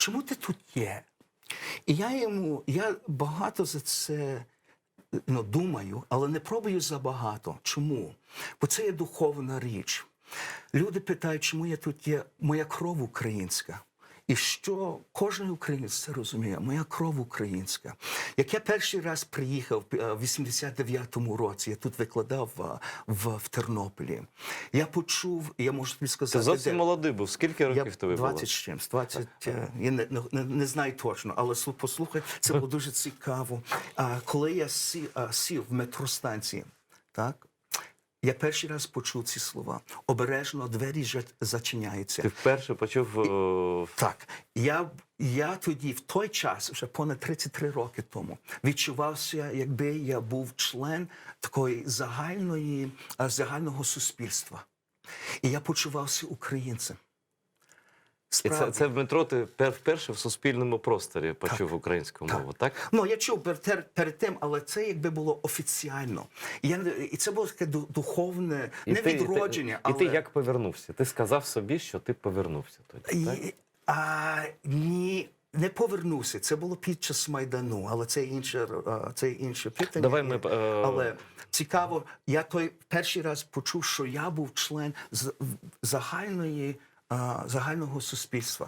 чому ти тут є? І я багато за це думаю, але не пробую забагато. Чому? Бо це є духовна річ. Люди питають, чому я тут є, моя кров українська. І що кожен українець це розуміє, моя кров українська. Як я перший раз приїхав в 89-му році, я тут викладав в Тернополі, я почув, я можу тобі сказати... Ти зовсім молодий був. Скільки років тобі було? 20 з чимсь, 20, я не знаю точно, але послухай, це було дуже цікаво. Коли я сів в метростанції, так, я перший раз почув ці слова. Обережно двері зачиняються. Ти вперше почув... Так. Я тоді, в той час, вже понад 33 роки тому, відчувався, якби я був член такої загального суспільства. І я почувався українцем. І це в метро ти вперше в суспільному просторі почув українську мову, так? Ну, я чув перед тим, але це якби було офіціально. І це було таке духовне, не відродження, але... І ти як повернувся? Ти сказав собі, що ти повернувся тоді, так? Ні, не повернувся. Це було під час Майдану, але це інше питання. Але цікаво, я той перший раз почув, що я був член загального суспільства.